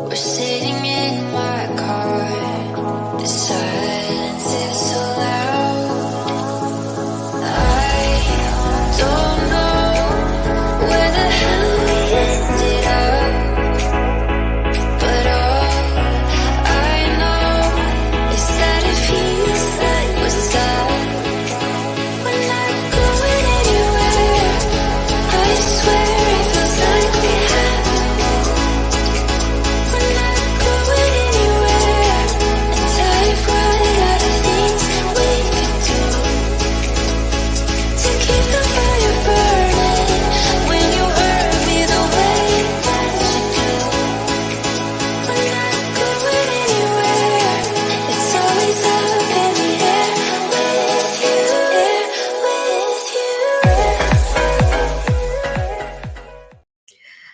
We're sitting in my car. The silence is so loud. I don't know where the hell we ended up, but all I know is that it feels like we're stuck. We're not going anywhere. I swear it feels like we have. We're not going anywhere, and I've run out of things we could do to keep the fire burning when you hurt me the way that you do. We're not going anywhere. It's always up in the air with you.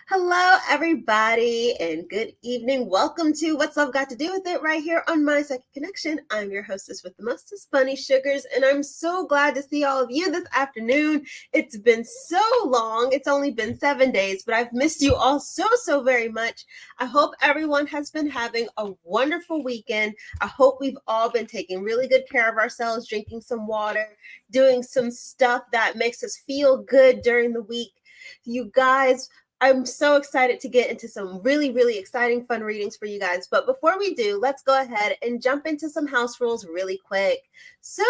Hello, everybody, and good evening. Welcome to What's Love Got to Do with It right here on My Second Connection. I'm your hostess with the mostest, Bunny Sugars, and I'm so glad to see all of you this afternoon. It's been so long. It's only been 7 days, but I've missed you all so very much. I hope everyone has been having a wonderful weekend. I hope we've all been taking really good care of ourselves, drinking some water, doing some stuff that makes us feel good during the week. You guys, I'm so excited to get into some really exciting, fun readings for you guys. But before we do, let's go ahead and jump into some house rules really quick. So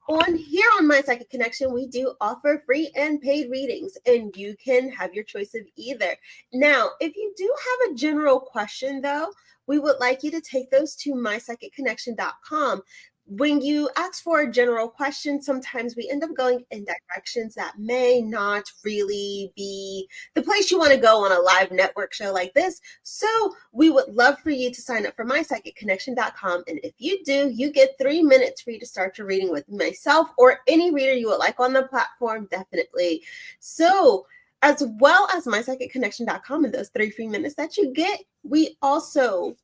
on My Psychic Connection, we do offer free and paid readings, and you can have your choice of either. Now, if you do have a general question, though, we would like you to take those to mypsychicconnection.com. When you ask for a general question, sometimes we end up going in directions that may not really be the place you want to go on a live network show like this. So we would love for you to sign up for mypsychicconnection.com. And if you do, you get 3 minutes for you to start your reading with myself or any reader you would like on the platform, definitely. So as well as mypsychicconnection.com and those 3 free minutes that you get, we also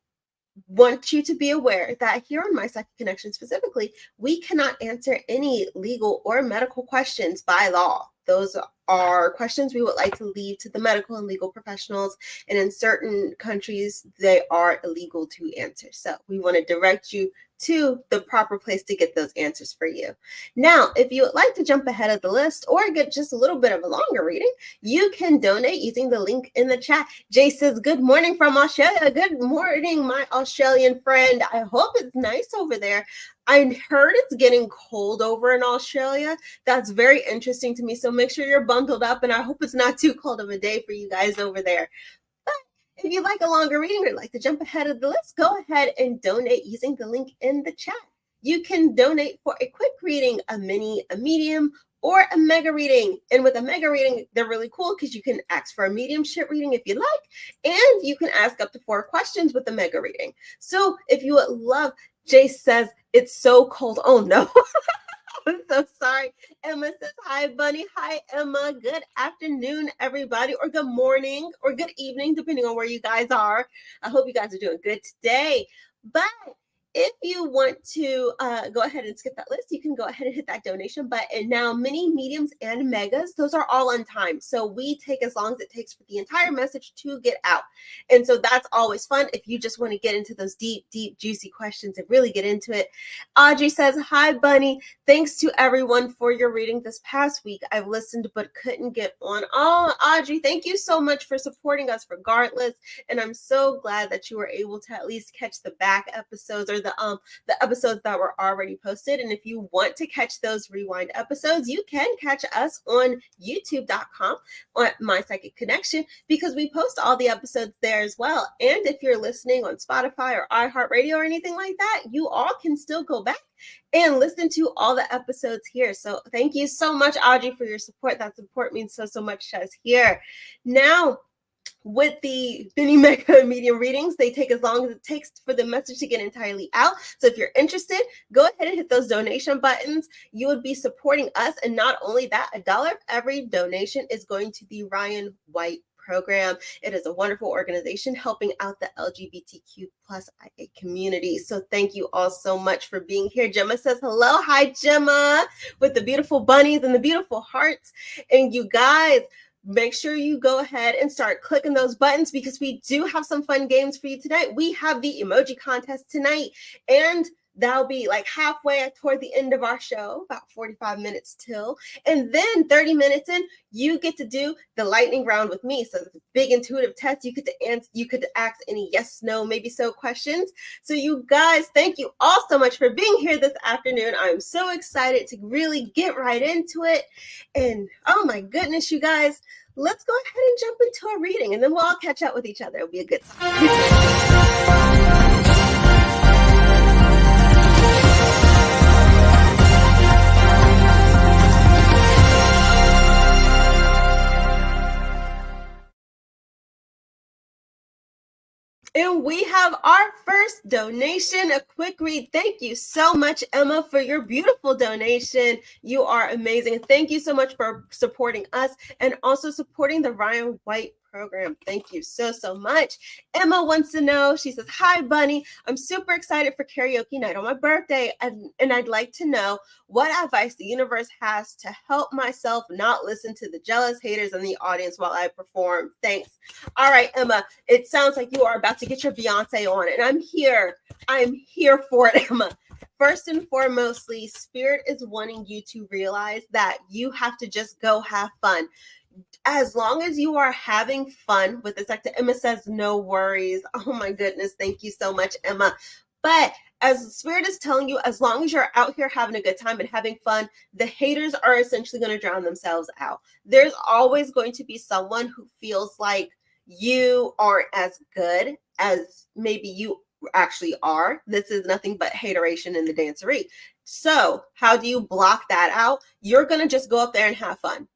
want you to be aware that here on My Psychic Connection specifically, we cannot answer any legal or medical questions by law. Those are questions we would like to leave to the medical and legal professionals, and in certain countries, they are illegal to answer. So we want to direct you to the proper place to get those answers for you. Now, if you would like to jump ahead of the list or get just a little bit of a longer reading, you can donate using the link in the chat. Jay says, good morning from Australia. Good morning, my Australian friend. I hope it's nice over there. I heard it's getting cold over in Australia. That's very interesting to me. So make sure you're bundled up, and I hope it's not too cold of a day for you guys over there. But if you'd like a longer reading or like to jump ahead of the list, go ahead and donate using the link in the chat. You can donate for a quick reading, a mini, a medium, or a mega reading. And with a mega reading, they're really cool because you can ask for a mediumship reading if you'd like, and you can ask up to 4 questions with a mega reading. So if you would love, Jace says, it's so cold. Oh no. I'm so sorry. Emma says, hi, Bunny. Hi, Emma. Good afternoon, everybody, or good morning, or good evening, depending on where you guys are. I hope you guys are doing good today. But if you want to go ahead and skip that list, you can go ahead and hit that donation button. Now, mini, mediums, and megas, those are all on time. So we take as long as it takes for the entire message to get out. And so that's always fun if you just want to get into those deep, juicy questions and really get into it. Audrey says, hi, Bunny. Thanks to everyone for your reading this past week. I've listened but couldn't get on. Oh, Audrey, thank you so much for supporting us regardless. And I'm so glad that you were able to at least catch the back episodes or the episodes that were already posted. And if you want to catch those rewind episodes, you can catch us on youtube.com on My Psychic Connection, because we post all the episodes there as well. And if you're listening on Spotify or iHeartRadio or anything like that, you all can still go back and listen to all the episodes here. So thank you so much, Audrey, for your support. That support means so much to us here. Now, with the mini, mega, medium readings, they take as long as it takes for the message to get entirely out. So if you're interested, go ahead and hit those donation buttons. You would be supporting us. And not only that, $1 of every donation is going to the Ryan White program. It is a wonderful organization helping out the LGBTQ plus IA community. So thank you all so much for being here. Gemma says hello. Hi, Gemma, with the beautiful bunnies and the beautiful hearts. And you guys, make sure you go ahead and start clicking those buttons because we do have some fun games for you tonight. We have the emoji contest tonight, and that'll be like halfway toward the end of our show, about 45 minutes till. And then 30 minutes in, you get to do the lightning round with me. So it's a big intuitive test. You could ask any yes, no, maybe so questions. So you guys, thank you all so much for being here this afternoon. I'm so excited to really get right into it. And oh my goodness, you guys, let's go ahead and jump into a reading and then we'll all catch up with each other. It'll be a good time. And we have our first donation, a quick read. Thank you so much, Emma, for your beautiful donation. You are amazing. Thank you so much for supporting us and also supporting the Ryan White program. Thank you so much. Emma wants to know, she says, hi, Bunny. I'm super excited for karaoke night on my birthday, and I'd like to know what advice the universe has to help myself not listen to the jealous haters in the audience while I perform. Thanks. All right, Emma, it sounds like you are about to get your Beyonce on, and I'm here for it, Emma. First and foremostly, Spirit is wanting you to realize that you have to just go have fun. As long as you are having fun with this actor, Emma says, no worries. Oh my goodness. Thank you so much, Emma. But as Spirit is telling you, as long as you're out here having a good time and having fun, the haters are essentially going to drown themselves out. There's always going to be someone who feels like you aren't as good as maybe you actually are. This is nothing but hateration in the dancery. So how do you block that out? You're going to just go up there and have fun.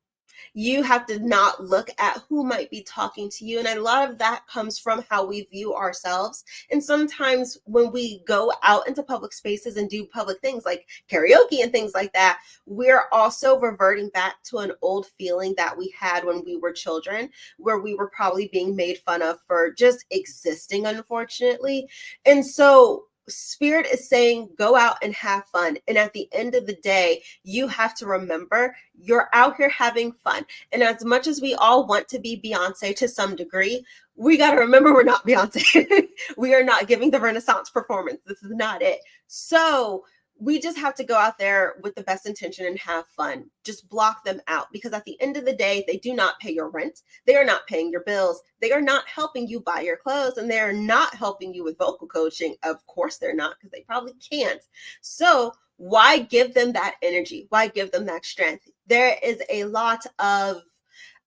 You have to not look at who might be talking to you. And a lot of that comes from how we view ourselves. And sometimes when we go out into public spaces and do public things like karaoke and things like that, we're also reverting back to an old feeling that we had when we were children, where we were probably being made fun of for just existing, unfortunately. And so Spirit is saying, go out and have fun. And at the end of the day, you have to remember you're out here having fun. And as much as we all want to be Beyonce to some degree, we got to remember we're not Beyonce. We are not giving the Renaissance performance. This is not it. So we just have to go out there with the best intention and have fun. Just block them out, because at the end of the day, they do not pay your rent. They are not paying your bills. They are not helping you buy your clothes, and they're not helping you with vocal coaching. Of course they're not, because they probably can't. So why give them that energy? Why give them that strength? There is a lot of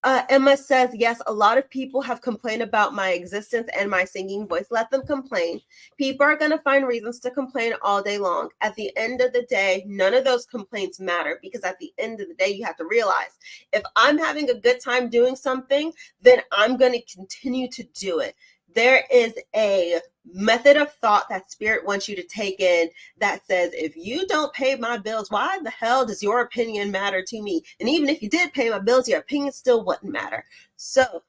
Emma says, yes, a lot of people have complained about my existence and my singing voice. Let them complain. People are going to find reasons to complain all day long. At the end of the day, none of those complaints matter, because at the end of the day, you have to realize, if I'm having a good time doing something, then I'm going to continue to do it. There is a method of thought that Spirit wants you to take in that says, if you don't pay my bills, why the hell does your opinion matter to me? And even if you did pay my bills, your opinion still wouldn't matter. So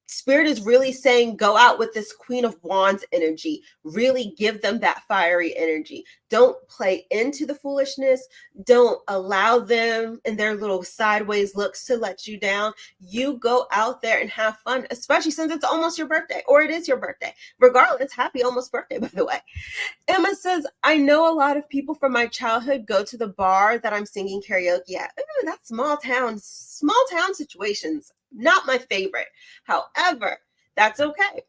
Spirit is really saying, go out with this Queen of Wands energy. Really give them that fiery energy. Don't play into the foolishness. Don't allow them and their little sideways looks to let you down. You go out there and have fun, especially since it's almost your birthday, or it is your birthday. Regardless, happy almost birthday, by the way. Emma says, I know a lot of people from my childhood go to the bar that I'm singing karaoke at. Ooh, that's small town situations. Not my favorite. However, that's okay.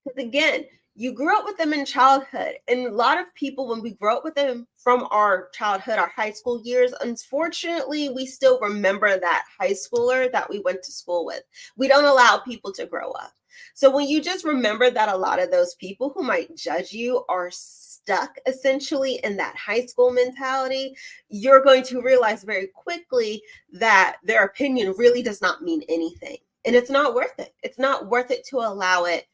Because again, you grew up with them in childhood. And a lot of people, when we grow up with them from our childhood, our high school years, unfortunately, we still remember that high schooler that we went to school with. We don't allow people to grow up. So when you just remember that a lot of those people who might judge you are stuck essentially in that high school mentality, you're going to realize very quickly that their opinion really does not mean anything. And it's not worth it. It's not worth it to allow it.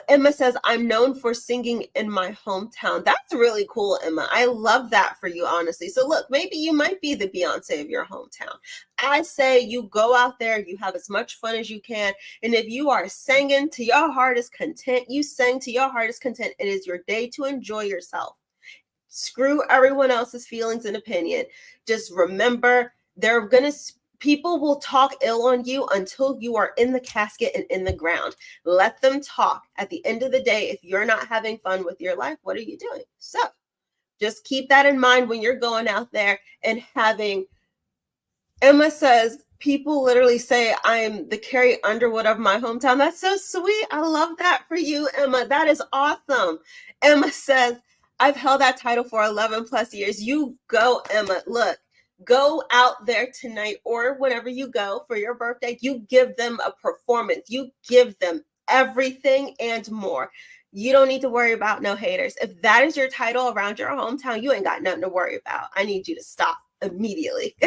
Emma says, I'm known for singing in my hometown. That's really cool, Emma. I love that for you, honestly. So look, maybe you might be the Beyonce of your hometown. I say you go out there, you have as much fun as you can. And if you are singing to your heart's content, you sing to your heart's content. It is your day to enjoy yourself. Screw everyone else's feelings and opinion. Just remember, People will talk ill on you until you are in the casket and in the ground. Let them talk. At the end of the day, if you're not having fun with your life, what are you doing? So just keep that in mind when you're going out there and having. Emma says, people literally say I'm the Carrie Underwood of my hometown. That's so sweet. I love that for you, Emma. That is awesome. Emma says, I've held that title for 11 plus years. You go, Emma. Look, go out there tonight or whenever you go for your birthday. You give them a performance. You give them everything and more. You don't need to worry about no haters. If that is your title around your hometown, you ain't got nothing to worry about. I need you to stop immediately.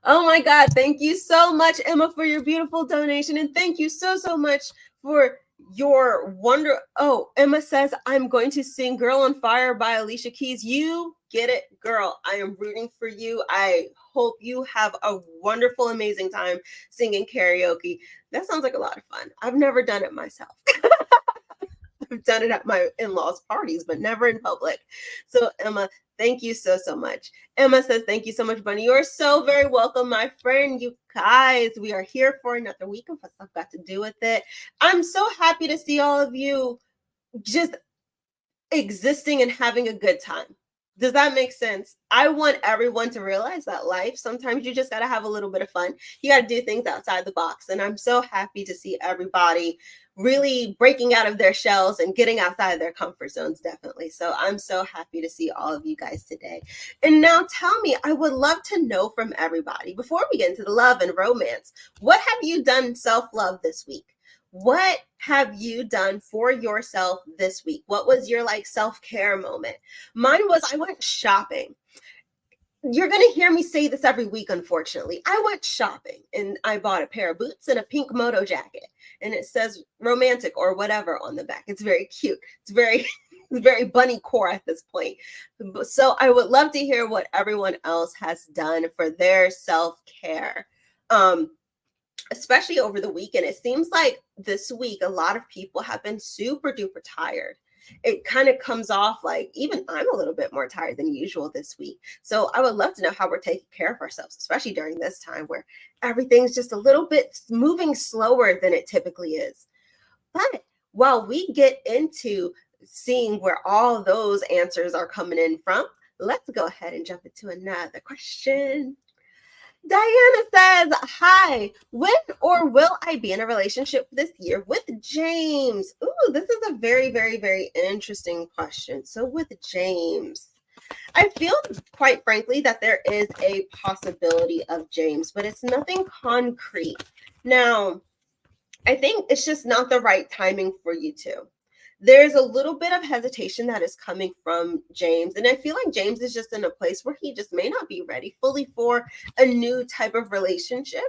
Oh my God. Thank you so much, Emma, for your beautiful donation. And thank you so, so much for your wonder. Oh, Emma says, I'm going to sing Girl on Fire by Alicia Keys. You get it, girl. I am rooting for you. I hope you have a wonderful, amazing time singing karaoke. That sounds like a lot of fun. I've never done it myself. I've done it at my in-laws' parties, but never in public. So Emma, thank you so, so much. Emma says, thank you so much, Bunny. You're so very welcome, my friend. You guys, we are here for another week of What's I've Got to Do With It. I'm so happy to see all of you just existing and having a good time. Does that make sense? I want everyone to realize that life, sometimes you just got to have a little bit of fun. You got to do things outside the box. And I'm so happy to see everybody really breaking out of their shells and getting outside their comfort zones, definitely. So I'm so happy to see all of you guys today. And now tell me, I would love to know from everybody, before we get into the love and romance, what have you done self-love this week? What have you done for yourself this week? What was your self-care moment? Mine was I went shopping. You're going to hear me say this every week, unfortunately. I went shopping and I bought a pair of boots and a pink moto jacket. And it says romantic or whatever on the back. It's very cute. It's very bunny core at this point. So I would love to hear what everyone else has done for their self-care. Especially over the weekend. It seems like this week, a lot of people have been super duper tired. It kind of comes off like even I'm a little bit more tired than usual this week. So I would love to know how we're taking care of ourselves, especially during this time where everything's just a little bit moving slower than it typically is. But while we get into seeing where all those answers are coming in from, let's go ahead and jump into another question. Diana says, hi, when or will I be in a relationship this year with James? Ooh, this is a very, very, very interesting question. So with James, I feel quite frankly that there is a possibility of James, but it's nothing concrete. Now, I think it's just not the right timing for you two. There's a little bit of hesitation that is coming from James. And I feel like James is just in a place where he just may not be ready fully for a new type of relationship.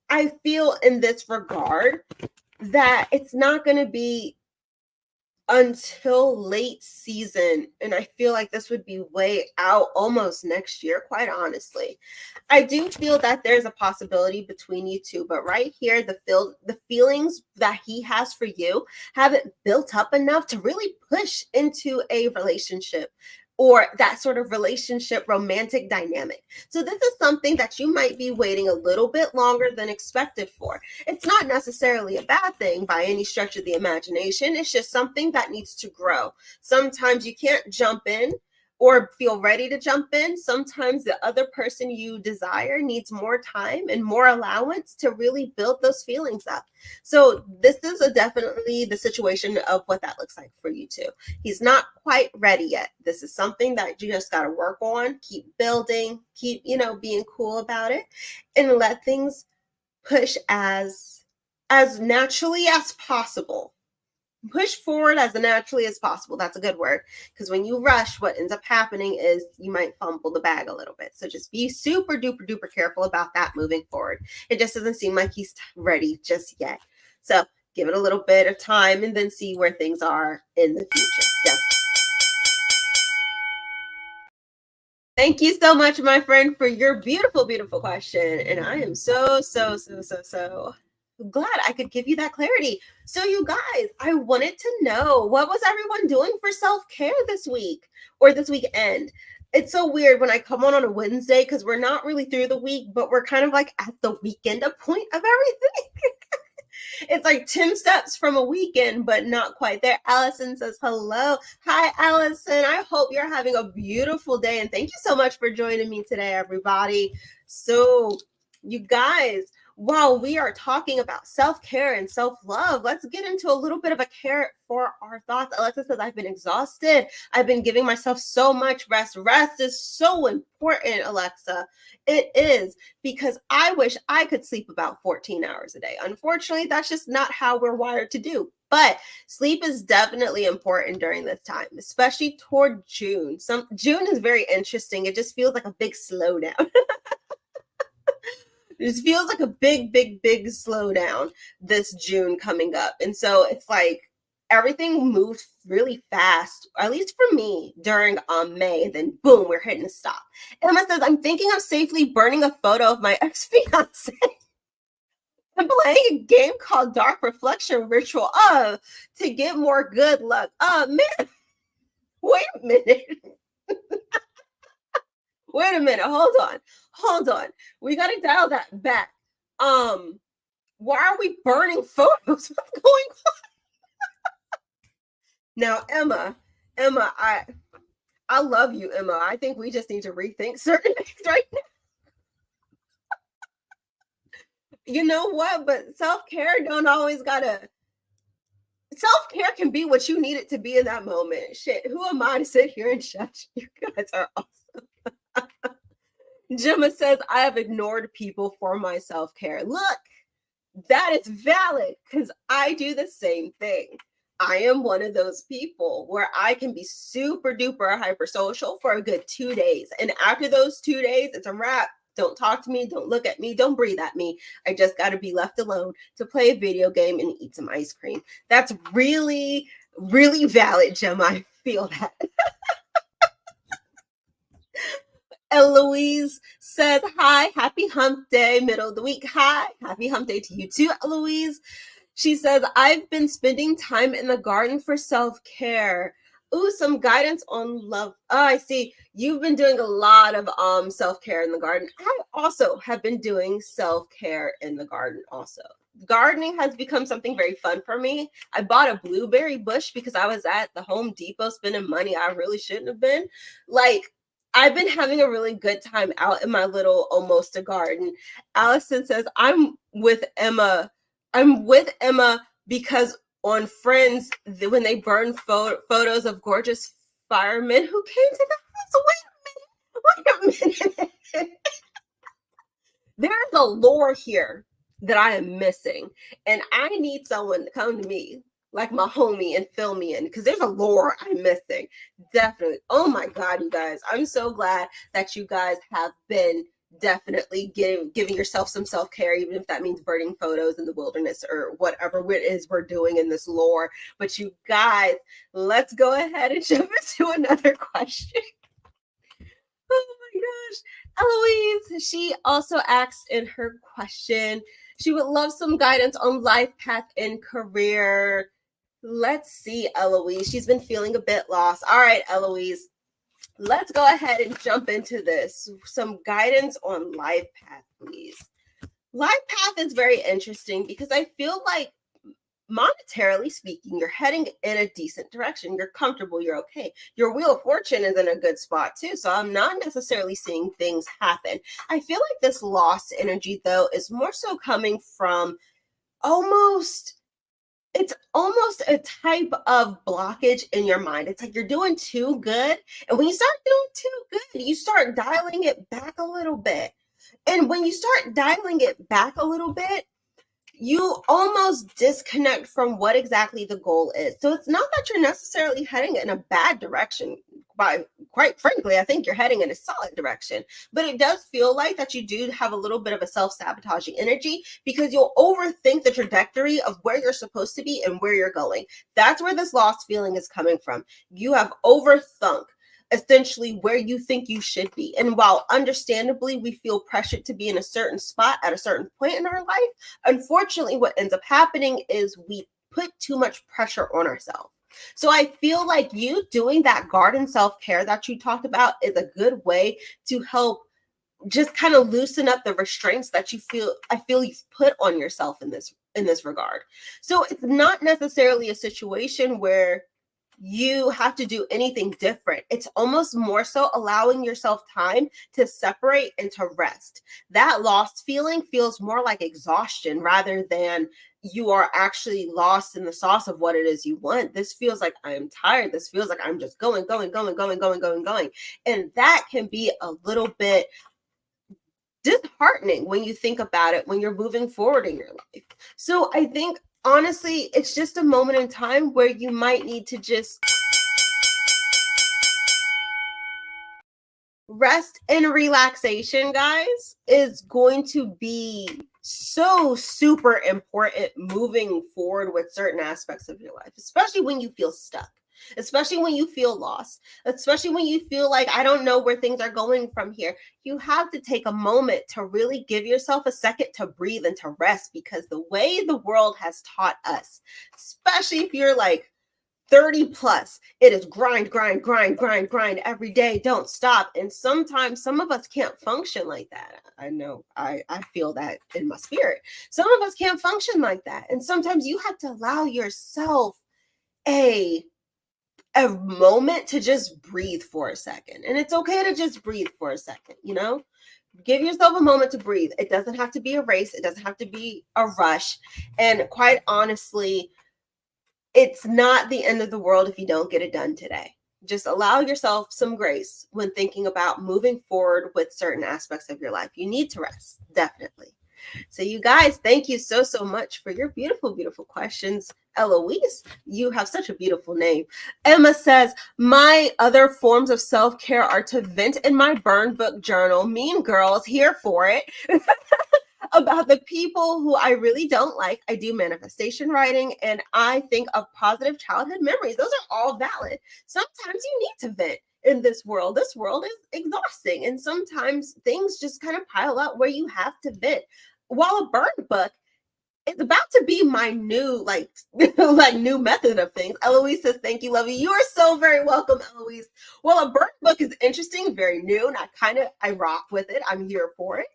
I feel in this regard that it's not going to be until late season. And I feel like this would be way out almost next year, quite honestly. I do feel that there's a possibility between you two, but right here, the feelings that he has for you haven't built up enough to really push into a relationship or that sort of relationship romantic dynamic. So this is something that you might be waiting a little bit longer than expected for. It's not necessarily a bad thing by any stretch of the imagination. It's just something that needs to grow. Sometimes you can't jump in or feel ready to jump in. Sometimes the other person you desire needs more time and more allowance to really build those feelings up. So this is definitely the situation of what that looks like for you two. He's not quite ready yet. This is something that you just got to work on, keep building, keep, being cool about it, and let things push as naturally as possible. Push forward as naturally as possible. That's a good word, because when you rush, what ends up happening is you might fumble the bag a little bit. So just be super duper duper careful about that moving forward. It just doesn't seem like he's ready just yet. So give it a little bit of time and then see where things are in the future. Yeah. Thank you so much, my friend, for your beautiful, beautiful question. And I am so glad I could give you that clarity. So you guys, I wanted to know, what was everyone doing for self-care this week or this weekend? It's so weird when I come on a Wednesday because we're not really through the week, but we're kind of like at the weekend point of everything. It's like 10 steps from a weekend, but not quite there. Allison says hello. Hi, Allison. I hope you're having a beautiful day. And thank you so much for joining me today, everybody. So, you guys, while we are talking about self-care and self-love, let's get into a little bit of a care for our thoughts. Alexa says, I've been exhausted. I've been giving myself so much rest. Rest is so important, Alexa. It is, because I wish I could sleep about 14 hours a day. Unfortunately, that's just not how we're wired to do. But sleep is definitely important during this time, especially toward June. June is very interesting. It just feels like a big slowdown. It feels like a big slowdown this June coming up. And so it's like everything moved really fast, at least for me, during May. And then boom, we're hitting a stop. Emma says, I'm thinking of safely burning a photo of my ex-fiance. I'm playing a game called Dark Reflection Ritual to get more good luck. Man, wait a minute. Wait a minute. Hold on. We got to dial that back. Why are we burning photos? What's going on? Now, Emma, I love you, Emma. I think we just need to rethink certain things right now. You know what? But self-care don't always gotta. Self-care can be what you need it to be in that moment. Shit, who am I to sit here and judge? You guys are awesome. Gemma says, I have ignored people for my self-care. Look, that is valid because I do the same thing. I am one of those people where I can be super duper hyper social for a good 2 days. And after those 2 days, it's a wrap. Don't talk to me. Don't look at me. Don't breathe at me. I just got to be left alone to play a video game and eat some ice cream. That's really, really valid, Gemma. I feel that. Eloise says, hi, happy hump day, middle of the week. Hi, happy hump day to you too, Eloise. She says, I've been spending time in the garden for self-care. Ooh, some guidance on love. Oh, I see. You've been doing a lot of self-care in the garden. I also have been doing self-care in the garden also. Gardening has become something very fun for me. I bought a blueberry bush because I was at the Home Depot spending money I really shouldn't have been. Like, I've been having a really good time out in my little almost a garden. Allison says, I'm with Emma because on Friends, when they burn photos of gorgeous firemen who came to the house. Wait a minute. There's a lore here that I am missing, and I need someone to come to me, like my homie, and fill me in, because there's a lore I'm missing. Definitely. Oh my God, you guys. I'm so glad that you guys have been definitely giving yourself some self-care, even if that means burning photos in the wilderness or whatever it is we're doing in this lore. But you guys, let's go ahead and jump into another question. Oh my gosh. Eloise, she also asked in her question, she would love some guidance on life path and career. Let's see, Eloise. She's been feeling a bit lost. All right, Eloise. Let's go ahead and jump into this. Some guidance on life path, please. Life path is very interesting because I feel like, monetarily speaking, you're heading in a decent direction. You're comfortable. You're okay. Your wheel of fortune is in a good spot too. So I'm not necessarily seeing things happen. I feel like this lost energy, though, is more so coming from it's almost a type of blockage in your mind. It's like you're doing too good. And when you start doing too good, you start dialing it back a little bit. And when you start dialing it back a little bit, you almost disconnect from what exactly the goal is. So it's not that you're necessarily heading in a bad direction. Quite frankly, I think you're heading in a solid direction, but it does feel like that you do have a little bit of a self-sabotaging energy because you'll overthink the trajectory of where you're supposed to be and where you're going. That's where this lost feeling is coming from. You have overthunk essentially where you think you should be. And while understandably we feel pressured to be in a certain spot at a certain point in our life, unfortunately what ends up happening is we put too much pressure on ourselves. So I feel like you doing that garden self-care that you talked about is a good way to help just kind of loosen up the restraints that I feel you've put on yourself in this regard. So it's not necessarily a situation where you have to do anything different. It's almost more so allowing yourself time to separate and to rest. That lost feeling feels more like exhaustion rather than you are actually lost in the sauce of what it is you want. This feels like I am tired. This feels like I'm just going. And that can be a little bit disheartening when you think about it when you're moving forward in your life. So I think honestly, it's just a moment in time where you might need to just rest and relaxation, guys, is going to be so super important moving forward with certain aspects of your life, especially when you feel stuck, especially when you feel lost, especially when you feel like I don't know where things are going from here. You have to take a moment to really give yourself a second to breathe and to rest, because the way the world has taught us, especially if you're like 30 plus, it is grind every day, don't stop. And sometimes some of us can't function like that. I know I feel that in my spirit. Some of us can't function like that. And sometimes you have to allow yourself a moment to just breathe for a second. And it's okay to just breathe for a second, you know? Give yourself a moment to breathe. It doesn't have to be a race. It doesn't have to be a rush. And quite honestly, it's not the end of the world if you don't get it done today. Just allow yourself some grace when thinking about moving forward with certain aspects of your life. You need to rest, definitely. So you guys, thank you so much for your beautiful questions. Eloise, you have such a beautiful name. Emma says, my other forms of self-care are to vent in my burn book journal. Mean Girls, here for it. About the people who I really don't like. I do manifestation writing, and I think of positive childhood memories. Those are all valid. Sometimes you need to vent in this world. This world is exhausting, and sometimes things just kind of pile up where you have to vent. While a burn book is about to be my new like new method of things. Eloise says, thank you, Lovey. You are so very welcome, Eloise. Well, a burn book is interesting, very new, and I rock with it. I'm here for it.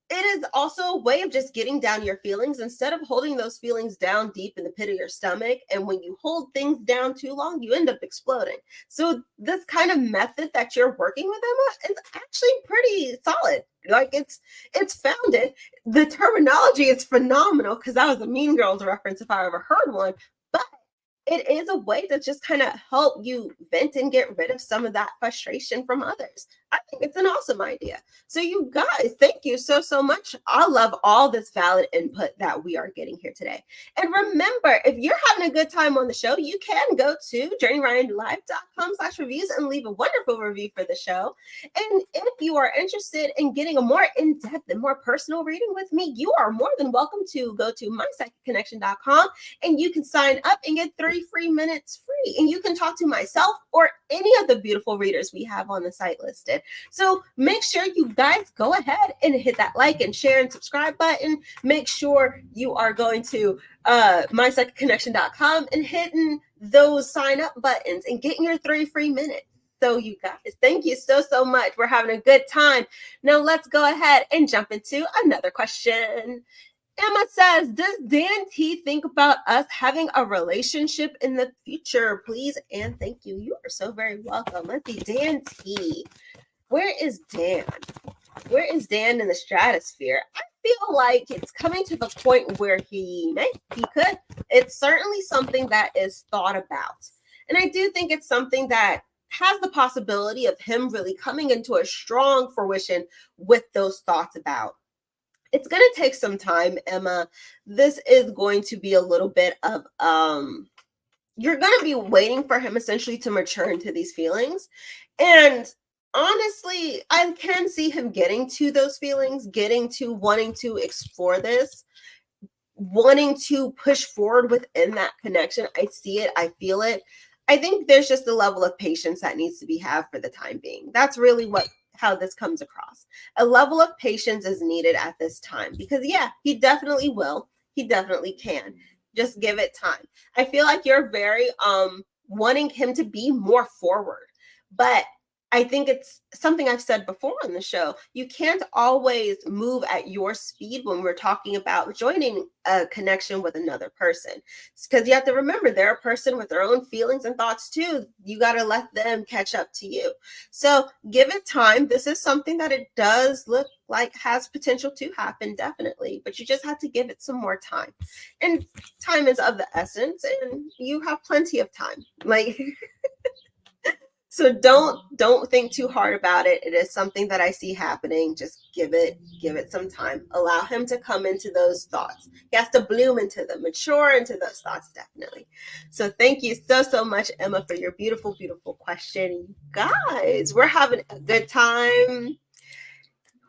It is also a way of just getting down your feelings instead of holding those feelings down deep in the pit of your stomach. And when you hold things down too long, you end up exploding. So this kind of method that you're working with, Emma, is actually pretty solid. Like it's founded. The terminology is phenomenal, because that was a Mean Girls reference if I ever heard one. But it is a way to just kind of help you vent and get rid of some of that frustration from others. I think it's an awesome idea. So you guys, thank you so much. I love all this valid input that we are getting here today. And remember, if you're having a good time on the show, you can go to journeyryanlife.com/reviews and leave a wonderful review for the show. And if you are interested in getting a more in-depth and more personal reading with me, you are more than welcome to go to mypsychicconnection.com, and you can sign up and get 3 free minutes free. And you can talk to myself or any of the beautiful readers we have on the site listed. So make sure you guys go ahead and hit that like and share and subscribe button. Make sure you are going to mypsychicconnection.com and hitting those sign up buttons and getting your 3 free minutes. So you guys, thank you so much. We're having a good time. Now let's go ahead and jump into another question. Emma says, does Dan T think about us having a relationship in the future? Please and thank you. You are so very welcome. Let's see, Dan T. Where is Dan? Where is Dan in the stratosphere? I feel like it's coming to the point where he could. It's certainly something that is thought about. And I do think it's something that has the possibility of him really coming into a strong fruition with those thoughts about. It's going to take some time, Emma. This is going to be a little bit of, you're going to be waiting for him essentially to mature into these feelings. And honestly, I can see him getting to those feelings, getting to wanting to explore this, wanting to push forward within that connection. I see it. I feel it. I think there's just a level of patience that needs to be had for the time being. That's really how this comes across. A level of patience is needed at this time because yeah, he definitely will. He definitely can. Just give it time. I feel like you're very wanting him to be more forward. But I think it's something I've said before on the show. You can't always move at your speed when we're talking about joining a connection with another person. Because you have to remember they're a person with their own feelings and thoughts too. You got to let them catch up to you. So give it time. This is something that it does look like has potential to happen, definitely. But you just have to give it some more time. And time is of the essence, and you have plenty of time. Like, so don't think too hard about it. It is something that I see happening. Just give it some time. Allow him to come into those thoughts. He has to bloom into them, mature into those thoughts, definitely. So thank you so much, Emma, for your beautiful, beautiful question. You guys, we're having a good time.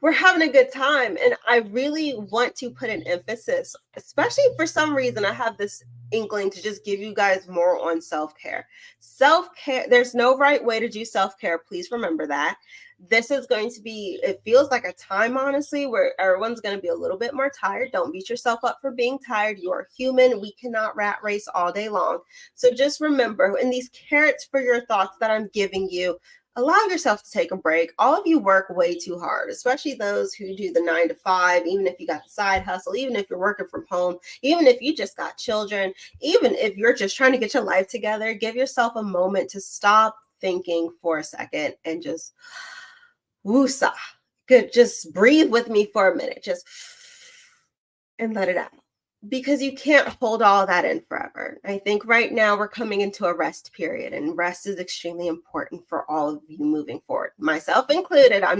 We're having a good time. And I really want to put an emphasis, especially for some reason, I have this inkling to just give you guys more on self-care. Self-care, there's no right way to do self-care. Please remember that. This is going to be, it feels like a time, honestly, where everyone's going to be a little bit more tired. Don't beat yourself up for being tired. You are human. We cannot rat race all day long. So just remember, in these carrots for your thoughts that I'm giving you, allow yourself to take a break. All of you work way too hard, especially those who do the 9 to 5, even if you got the side hustle, even if you're working from home, even if you just got children, even if you're just trying to get your life together. Give yourself a moment to stop thinking for a second and just woosah. Good. Just breathe with me for a minute. Just and let it out. Because you can't hold all that in forever. I think right now we're coming into a rest period, and rest is extremely important for all of you moving forward, myself included. I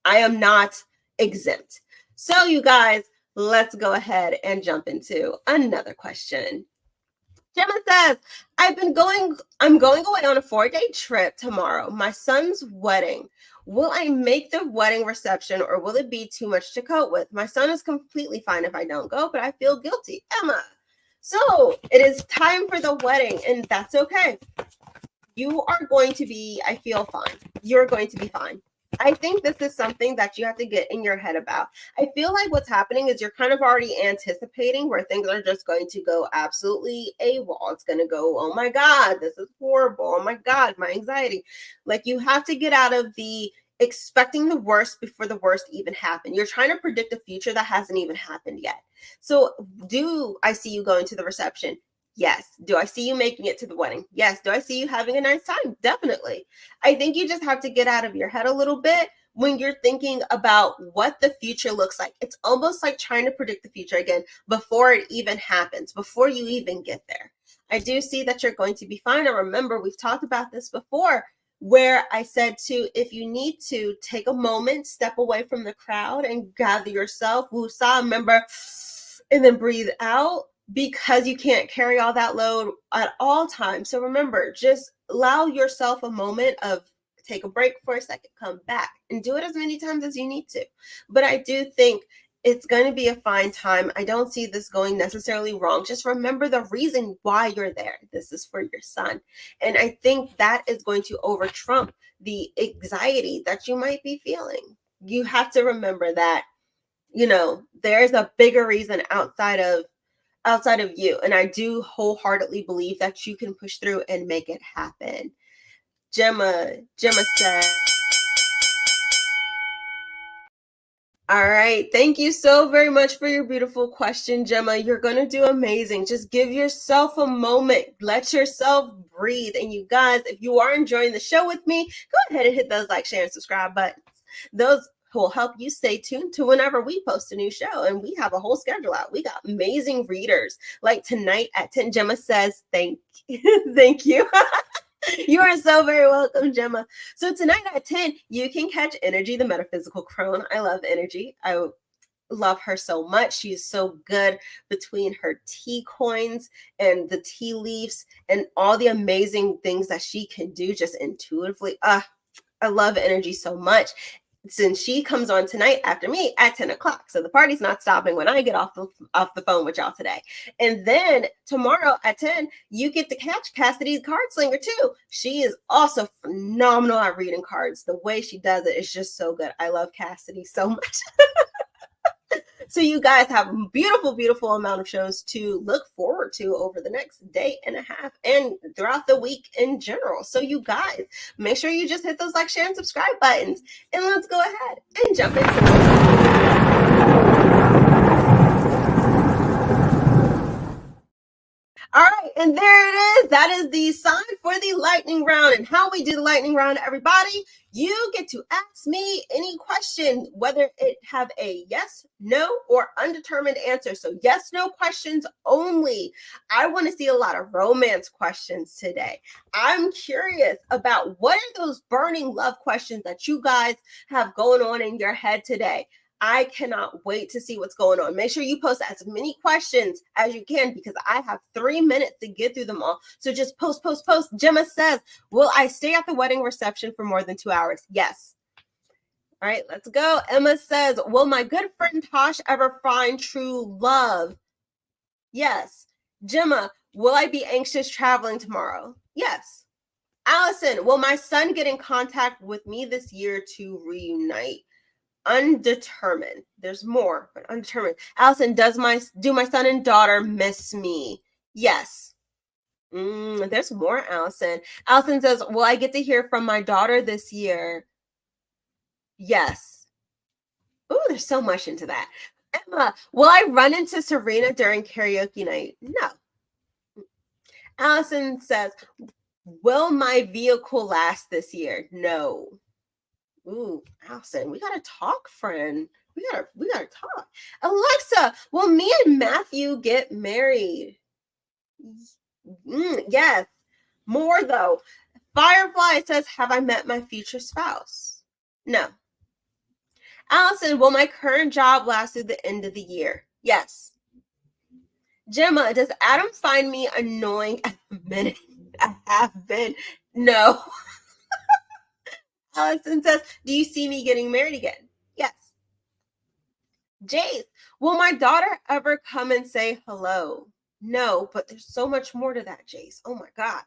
am not exempt. So you guys, let's go ahead and jump into another question. Gemma says, I'm going away on a 4-day trip tomorrow. My son's wedding. Will I make the wedding reception or will it be too much to cope with? My son is completely fine if I don't go, but I feel guilty. Emma. So it is time for the wedding, and that's okay. You are going to be, I feel fine. You're going to be fine. I think this is something that you have to get in your head about. I feel like what's happening is you're kind of already anticipating where things are just going to go absolutely AWOL. It's going to go, oh my God, this is horrible. Oh my God, my anxiety. Like, you have to get out of the expecting the worst before the worst even happened. You're trying to predict a future that hasn't even happened yet. So do I see you going to the reception? Yes. Do I see you making it to the wedding? Yes. Do I see you having a nice time? Definitely. I think you just have to get out of your head a little bit when you're thinking about what the future looks like. It's almost like trying to predict the future again before it even happens, before you even get there. I do see that you're going to be fine. And remember, we've talked about this before, where I said to, if you need to take a moment, step away from the crowd and gather yourself, woosah, remember, and then breathe out, because you can't carry all that load at all times. So remember, just allow yourself a moment of take a break for a second, come back, and do it as many times as you need to. But I do think it's going to be a fine time. I don't see this going necessarily wrong. Just remember the reason why you're there. This is for your son. And I think that is going to over trump the anxiety that you might be feeling. You have to remember that, there's a bigger reason outside of you. And I do wholeheartedly believe that you can push through and make it happen. Gemma said, all right. Thank you so very much for your beautiful question, Gemma. You're going to do amazing. Just give yourself a moment. Let yourself breathe. And you guys, if you are enjoying the show with me, go ahead and hit those like, share, and subscribe buttons. Those will help you stay tuned to whenever we post a new show. And we have a whole schedule out. We got amazing readers. Like tonight at 10, Gemma says, thank you. You are so very welcome, Gemma. So tonight at 10, you can catch Energy, the metaphysical crone. I love Energy. I love her so much. She's so good between her tea coins and the tea leaves and all the amazing things that she can do just intuitively. I love Energy so much. since she comes on tonight after me at 10 o'clock. So the party's not stopping when I get off the phone with y'all today. And then tomorrow at 10, you get to catch Cassidy the Card Slinger too. She is also phenomenal at reading cards. The way she does it is just so good. I love Cassidy so much. So you guys have a beautiful, beautiful amount of shows to look forward to over the next day and a half and throughout the week in general. So you guys, make sure you just hit those like, share, and subscribe buttons. And let's go ahead and jump into it. All right, and there it is. That is the sign for the lightning round. And how we do the lightning round, everybody, you get to ask me any question, whether it have a yes, no, or undetermined answer. So yes, no questions only. I want to see a lot of romance questions today. I'm curious about what are those burning love questions that you guys have going on in your head today. I cannot wait to see what's going on. Make sure you post as many questions as you can because I have 3 minutes to get through them all. So just post. Gemma says, will I stay at the wedding reception for more than 2 hours? Yes. All right, let's go. Emma says, will my good friend Tosh ever find true love? Yes. Gemma, will I be anxious traveling tomorrow? Yes. Allison, will my son get in contact with me this year to reunite? Undetermined. There's more, but undetermined. Allison, do my son and daughter miss me? Yes. There's more, Allison. Allison says, will I get to hear from my daughter this year? Yes. Oh, there's so much into that. Emma, will I run into Serena during karaoke night? No. Allison says, will my vehicle last this year? No. Ooh, Allison, we gotta talk, friend. We gotta talk. Alexa, will me and Matthew get married? Yes. More though. Firefly says, have I met my future spouse? No. Allison, will my current job last through the end of the year? Yes. Gemma, does Adam find me annoying at the minute I have been? No. Allison says, do you see me getting married again? Yes. Jace, will my daughter ever come and say hello? No, but there's so much more to that, Jace. Oh my God.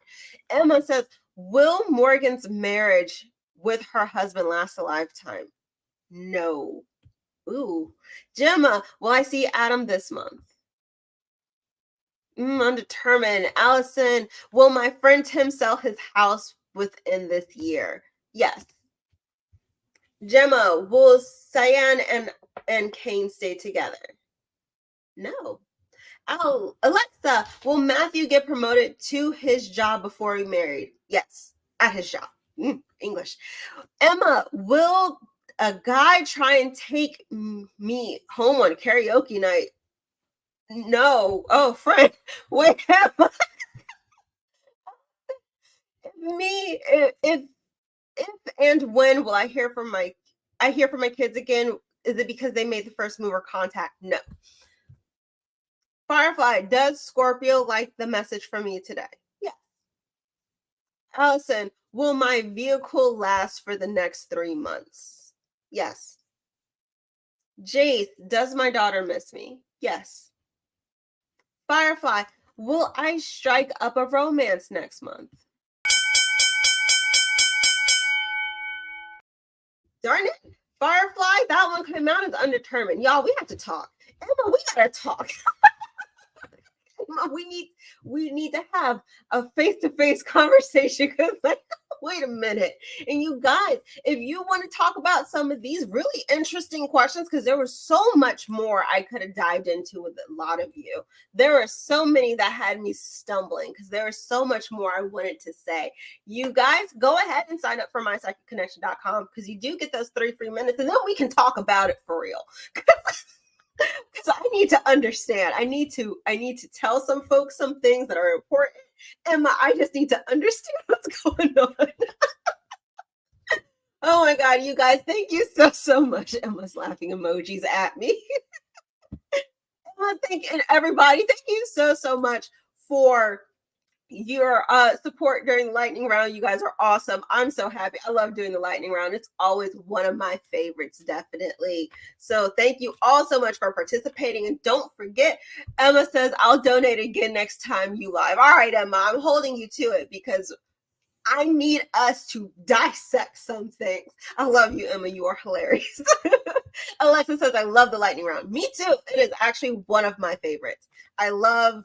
Emma says, will Morgan's marriage with her husband last a lifetime? No. Ooh. Gemma, will I see Adam this month? Undetermined. Allison, will my friend Tim sell his house within this year? Yes. Gemma, will Cyan and Kane stay together? No. Oh, Alexa, will Matthew get promoted to his job before he married? Yes, at his job. English. Emma, will a guy try and take me home on karaoke night? No. Oh, friend, wait. Me, if and when will I hear from my kids again? Is it because they made the first mover contact? No. Firefly, does Scorpio like the message from me today? Yeah. Allison, will my vehicle last for the next 3 months? Yes. Jace, does my daughter miss me? Yes. Firefly, will I strike up a romance next month? Darn it. Firefly, that one came out as undetermined. Y'all, we have to talk. Emma, we gotta talk. We need to have a face-to-face conversation because like, wait a minute. And you guys, if you want to talk about some of these really interesting questions, because there was so much more I could have dived into with a lot of you. There were so many that had me stumbling because there was so much more I wanted to say. You guys go ahead and sign up for mypsychicconnection.com because you do get those 3 free minutes and then we can talk about it for real. Because I need to understand. I need to tell some folks some things that are important. Emma, I just need to understand what's going on. Oh my God, you guys, thank you so much. Emma's laughing emojis at me. Emma, and everybody, thank you so much for your support during the lightning round. You guys are awesome. I'm so happy. I love doing the lightning round. It's always one of my favorites, definitely. So thank you all so much for participating. And don't forget, Emma says, I'll donate again next time you live. All right, Emma, I'm holding you to it because I need us to dissect some things. I love you, Emma. You are hilarious. Alexa says, I love the lightning round. Me too. It is actually one of my favorites. I love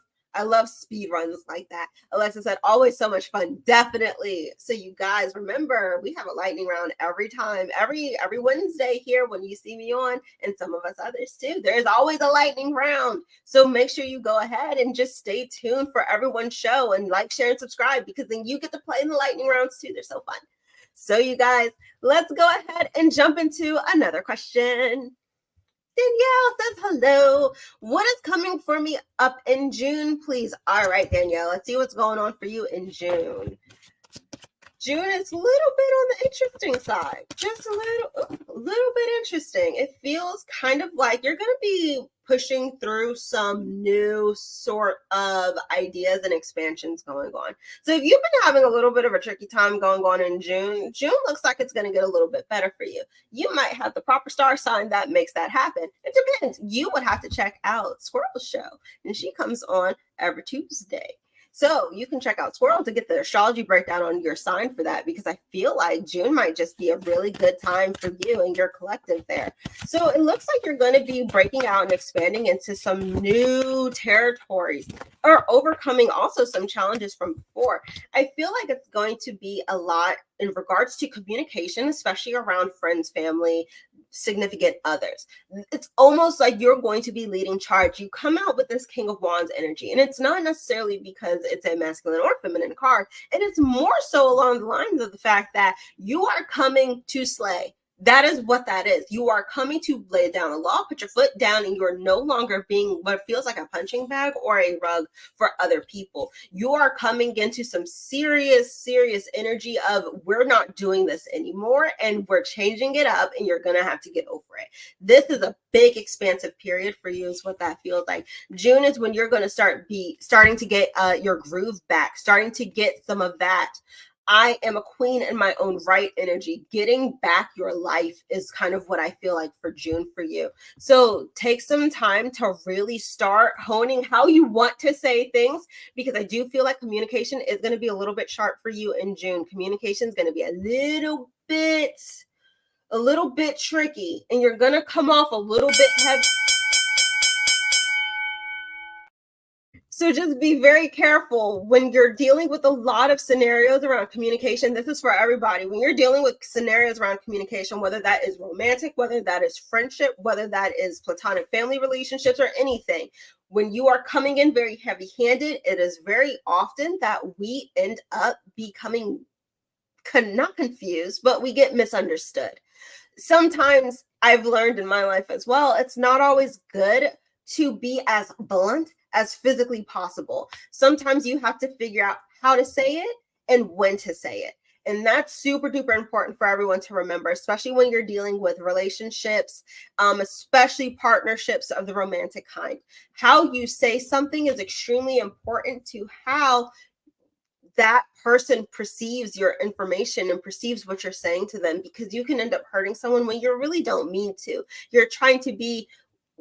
speed runs like that. Alexa said, always so much fun. Definitely. So you guys remember, we have a lightning round every time, every Wednesday here when you see me on, and some of us others too. There's always a lightning round. So make sure you go ahead and just stay tuned for everyone's show and like, share, and subscribe, because then you get to play in the lightning rounds too. They're so fun. So you guys, let's go ahead and jump into another question. Danielle says hello. What is coming for me up in June, please? All right, Danielle, let's see what's going on for you in June. June is a little bit on the interesting side, just a little bit interesting. It feels kind of like you're going to be pushing through some new sort of ideas and expansions going on. So if you've been having a little bit of a tricky time going on in June, June looks like it's going to get a little bit better for you. You might have the proper star sign that makes that happen. It depends. You would have to check out Squirrel's show, and she comes on every Tuesday. So you can check out Squirrel to get the astrology breakdown on your sign for that, because I feel like June might just be a really good time for you and your collective there. So it looks like you're going to be breaking out and expanding into some new territories, or overcoming also some challenges from before. I feel like it's going to be a lot in regards to communication, especially around friends, family, significant others. It's almost like you're going to be leading charge. You come out with this King of Wands energy, and it's not necessarily because it's a masculine or feminine card. It is more so along the lines of the fact that you are coming to slay. That is what that is. You are coming to lay down a law, put your foot down, and you are no longer being what feels like a punching bag or a rug for other people. You are coming into some serious energy of, we're not doing this anymore, and we're changing it up, and you're going to have to get over it. This is a big expansive period for you, is what that feels like. June is when you're going to starting to get your groove back, starting to get some of that I am a queen in my own right energy. Getting back your life is kind of what I feel like for June for you. So take some time to really start honing how you want to say things, because I do feel like communication is going to be a little bit sharp for you in June. Communication is going to be a little bit tricky, and you're going to come off a little bit heavy. So just be very careful when you're dealing with a lot of scenarios around communication. This is for everybody. When you're dealing with scenarios around communication, whether that is romantic, whether that is friendship, whether that is platonic family relationships or anything, when you are coming in very heavy-handed, it is very often that we end up becoming not confused, but we get misunderstood. Sometimes I've learned in my life as well, it's not always good to be as blunt as physically possible. Sometimes you have to figure out how to say it and when to say it. And that's super duper important for everyone to remember, especially when you're dealing with relationships, especially partnerships of the romantic kind. How you say something is extremely important to how that person perceives your information and perceives what you're saying to them, because you can end up hurting someone when you really don't mean to. You're trying to be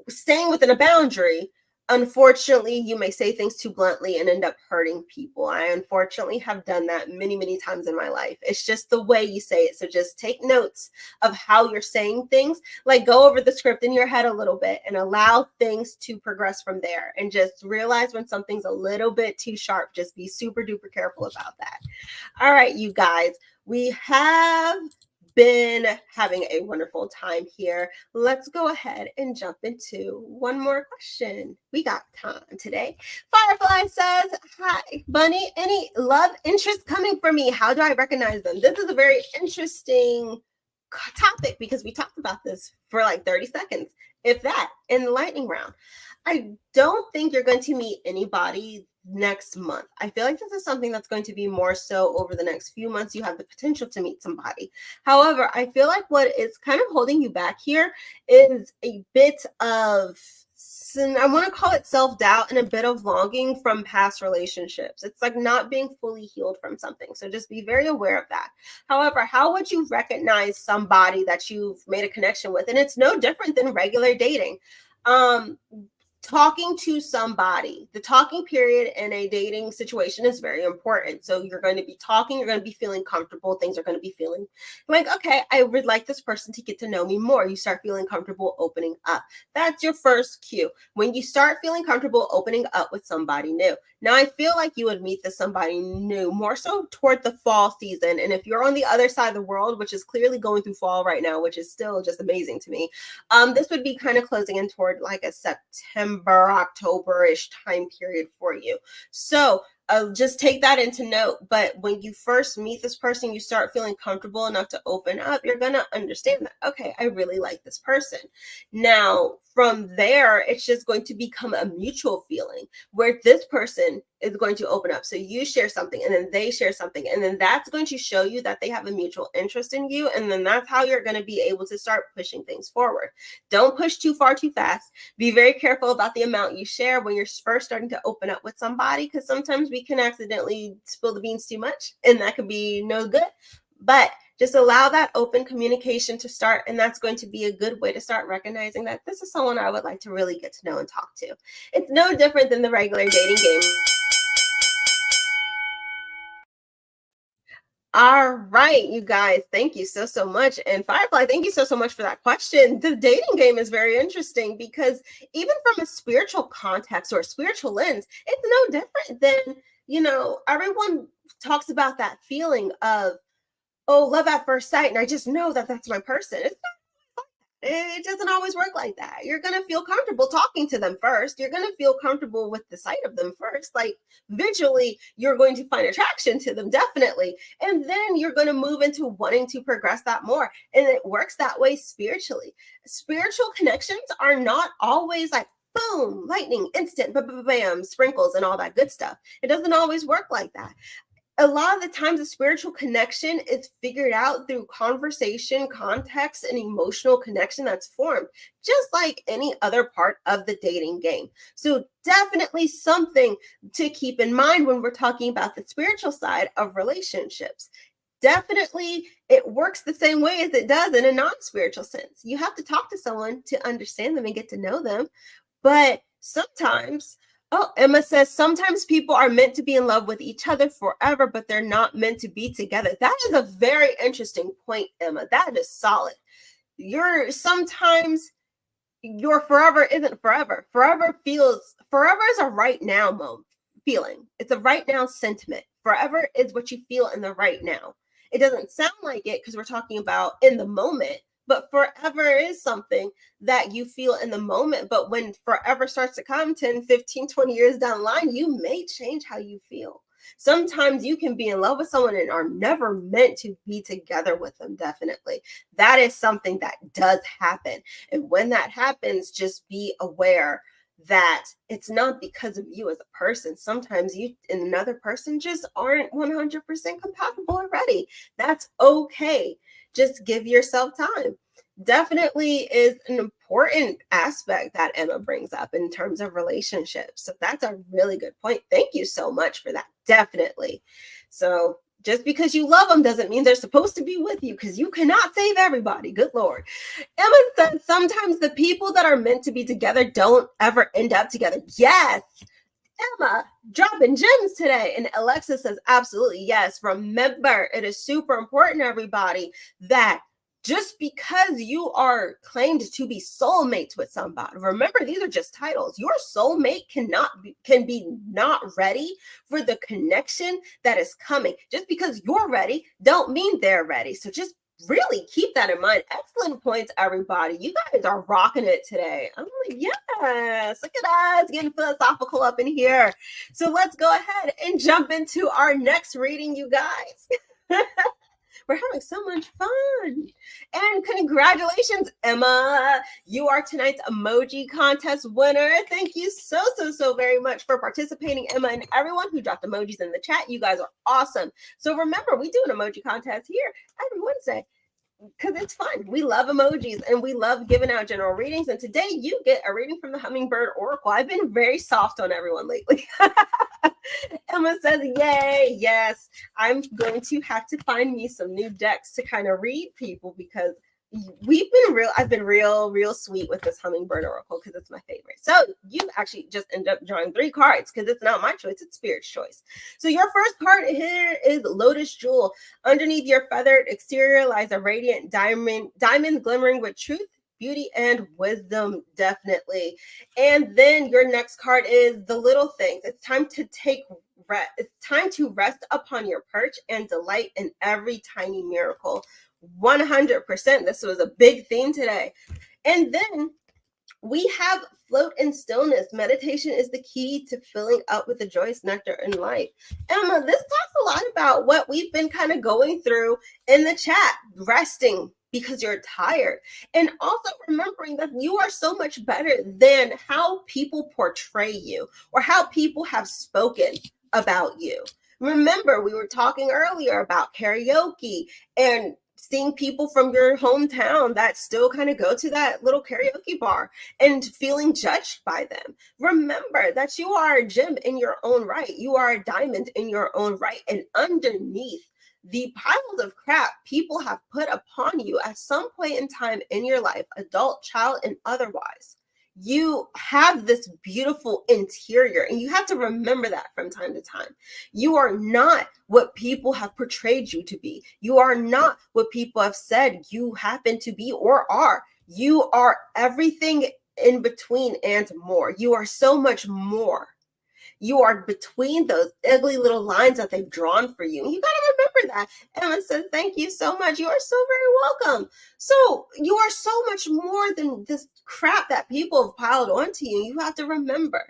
staying within a boundary. Unfortunately, you may say things too bluntly and end up hurting people. I unfortunately have done that many times in my life. It's just the way you say it. So just take notes of how you're saying things. Like, go over the script in your head a little bit and allow things to progress from there. And just realize when something's a little bit too sharp. Just be super duper careful about that. All right, you guys, we have been having a wonderful time here. Let's go ahead and jump into one more question. We got time today. Firefly says, hi, Bunny, any love interest coming for me? How do I recognize them? This is a very interesting topic, because we talked about this for like 30 seconds, if that, in the lightning round. I don't think you're going to meet anybody next month. I feel like this is something that's going to be more so over the next few months. You have the potential to meet somebody. However, I feel like what is kind of holding you back here is a bit of I want to call it self-doubt and a bit of longing from past relationships. It's like not being fully healed from something. So just be very aware of that. However, how would you recognize somebody that you've made a connection with? And it's no different than regular dating. Talking to somebody, the talking period in a dating situation is very important. So you're going to be talking, you're going to be feeling comfortable, things are going to be feeling like, okay, I would like this person to get to know me more. You start feeling comfortable opening up. That's your first cue. When you start feeling comfortable opening up with somebody new. Now, I feel like you would meet this somebody new more so toward the fall season. And if you're on the other side of the world, which is clearly going through fall right now, which is still just amazing to me, this would be kind of closing in toward like a September, October-ish time period for you. So just take that into note. But when you first meet this person, you start feeling comfortable enough to open up, you're going to understand that, okay, I really like this person. Now, from there, it's just going to become a mutual feeling where this person is going to open up. So you share something and then they share something. And then that's going to show you that they have a mutual interest in you. And then that's how you're going to be able to start pushing things forward. Don't push too far too fast. Be very careful about the amount you share when you're first starting to open up with somebody, because sometimes we can accidentally spill the beans too much and that could be no good. But just allow that open communication to start, and that's going to be a good way to start recognizing that this is someone I would like to really get to know and talk to. It's no different than the regular dating game. All right, you guys, thank you so much. And Firefly, thank you so much for that question. The dating game is very interesting because even from a spiritual context or a spiritual lens, it's no different than, everyone talks about that feeling of, oh, love at first sight, and I just know that that's my person. It doesn't always work like that. You're going to feel comfortable talking to them first. You're going to feel comfortable with the sight of them first. Like visually, you're going to find attraction to them, definitely. And then you're going to move into wanting to progress that more. And it works that way spiritually. Spiritual connections are not always like, boom, lightning, instant, bam, sprinkles, and all that good stuff. It doesn't always work like that. A lot of the times a spiritual connection is figured out through conversation, context, and emotional connection that's formed, just like any other part of the dating game. So definitely something to keep in mind when we're talking about the spiritual side of relationships. Definitely it works the same way as it does in a non-spiritual sense. You have to talk to someone to understand them and get to know them. But sometimes, Emma says, sometimes people are meant to be in love with each other forever, but they're not meant to be together. That is a very interesting point, Emma. That is solid. Sometimes your forever isn't forever. Forever is a right now moment feeling. It's a right now sentiment. Forever is what you feel in the right now. It doesn't sound like it because we're talking about in the moment. But forever is something that you feel in the moment. But when forever starts to come 10, 15, 20 years down the line, you may change how you feel. Sometimes you can be in love with someone and are never meant to be together with them, definitely. That is something that does happen. And when that happens, just be aware that it's not because of you as a person. Sometimes you and another person just aren't 100% compatible already. That's okay. Just give yourself time. Definitely is an important aspect that Emma brings up in terms of relationships. So that's a really good point. Thank you so much for that. Definitely. So just because you love them doesn't mean they're supposed to be with you, because you cannot save everybody. Good Lord. Emma said sometimes the people that are meant to be together don't ever end up together. Yes. Emma, dropping gems today. And Alexa says, absolutely, yes. Remember, it is super important, everybody, that just because you are claimed to be soulmates with somebody, remember, these are just titles. Your soulmate can be not ready for the connection that is coming. Just because you're ready, don't mean they're ready. So just really keep that in mind. Excellent points, everybody. You guys are rocking it today. I'm like, yes, look at us getting philosophical up in here. So let's go ahead and jump into our next reading, you guys. We're having so much fun. And congratulations, Emma. You are tonight's emoji contest winner. Thank you so very much for participating, Emma, and everyone who dropped emojis in the chat. You guys are awesome. So remember, we do an emoji contest here every Wednesday. because it's fun. We love emojis and we love giving out general readings. And today you get a reading from the Hummingbird Oracle. I've been very soft on everyone lately. Emma says, yay, yes. I'm going to have to find me some new decks to kind of read people, because I've been real sweet with this Hummingbird Oracle because it's my favorite. So you actually just end up drawing 3 cards because it's not my choice, it's Spirit's choice. So your first card here is Lotus Jewel. Underneath your feathered exterior lies a radiant diamond glimmering with truth, beauty, and wisdom, definitely. And then your next card is The Little Things. It's time to take rest. It's time to rest upon your perch and delight in every tiny miracle. 100%. This was a big theme today. And then we have Float in Stillness. Meditation is the key to filling up with the joyous nectar in life. Emma, this talks a lot about what we've been kind of going through in the chat, resting because you're tired, and also remembering that you are so much better than how people portray you or how people have spoken about you. Remember, we were talking earlier about karaoke and seeing people from your hometown that still kind of go to that little karaoke bar and feeling judged by them. Remember that you are a gem in your own right. You are a diamond in your own right. And underneath the piles of crap people have put upon you at some point in time in your life, adult, child, and otherwise, you have this beautiful interior, and you have to remember that from time to time. You are not what people have portrayed you to be. You are not what people have said you happen to be or are. You are everything in between and more. You are so much more. You are between those ugly little lines that they've drawn for you. And you got to remember that. Emma says, thank you so much. You are so very welcome. So you are so much more than this crap that people have piled onto you. You have to remember.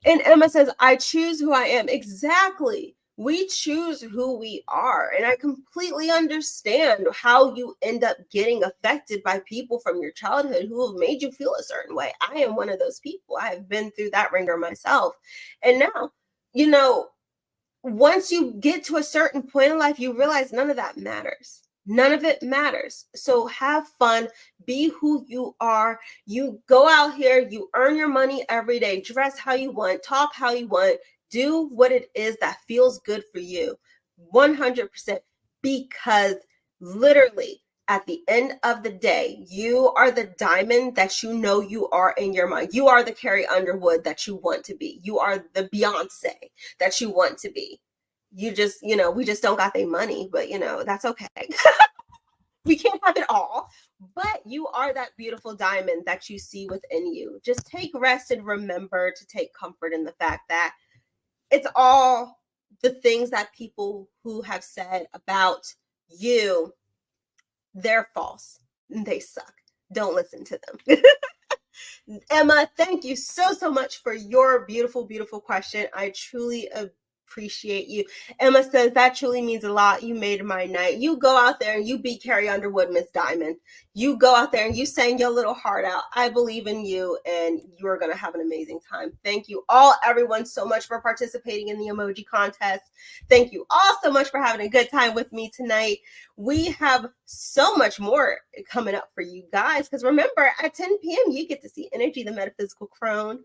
And Emma says, I choose who I am. Exactly. We choose who we are. And I completely understand how you end up getting affected by people from your childhood who have made you feel a certain way. I am one of those people. I have been through that ringer myself. And now, you know, once you get to a certain point in life, you realize none of that matters. None of it matters. So have fun, be who you are. You go out here, you earn your money every day, dress how you want, talk how you want, do what it is that feels good for you. 100%. Because literally at the end of the day, you are the diamond that you know you are in your mind. You are the Carrie Underwood that you want to be. You are the Beyonce that you want to be. You just, we just don't got their money, but that's okay. We can't have it all, but you are that beautiful diamond that you see within you. Just take rest and remember to take comfort in the fact that it's all the things that people who have said about you, they're false and they suck. Don't listen to them. Emma, thank you so much for your beautiful question. I truly appreciate you. Emma says, that truly means a lot. You made my night. You go out there and you be Carrie Underwood, Miss Diamond. You go out there and you sang your little heart out. I believe in you, and you're going to have an amazing time. Thank you all, everyone, so much for participating in the emoji contest. Thank you all so much for having a good time with me tonight. We have so much more coming up for you guys, because remember, at 10 p.m., you get to see Energy, the Metaphysical Crone,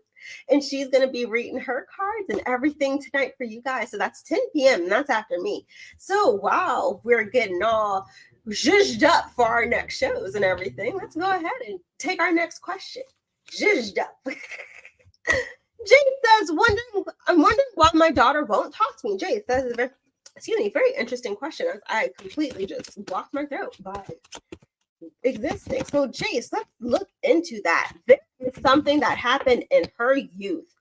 and she's going to be reading her cards and everything tonight for you guys. So that's 10 p.m., and that's after me. So while we're getting all zhuzhed up for our next shows and everything, let's go ahead and take our next question. Zhuzhed up. Jay says, I'm wondering why my daughter won't talk to me. Jay says, very interesting question. I completely just blocked my throat by existing. So Jace, let's look into that. This is something that happened in her youth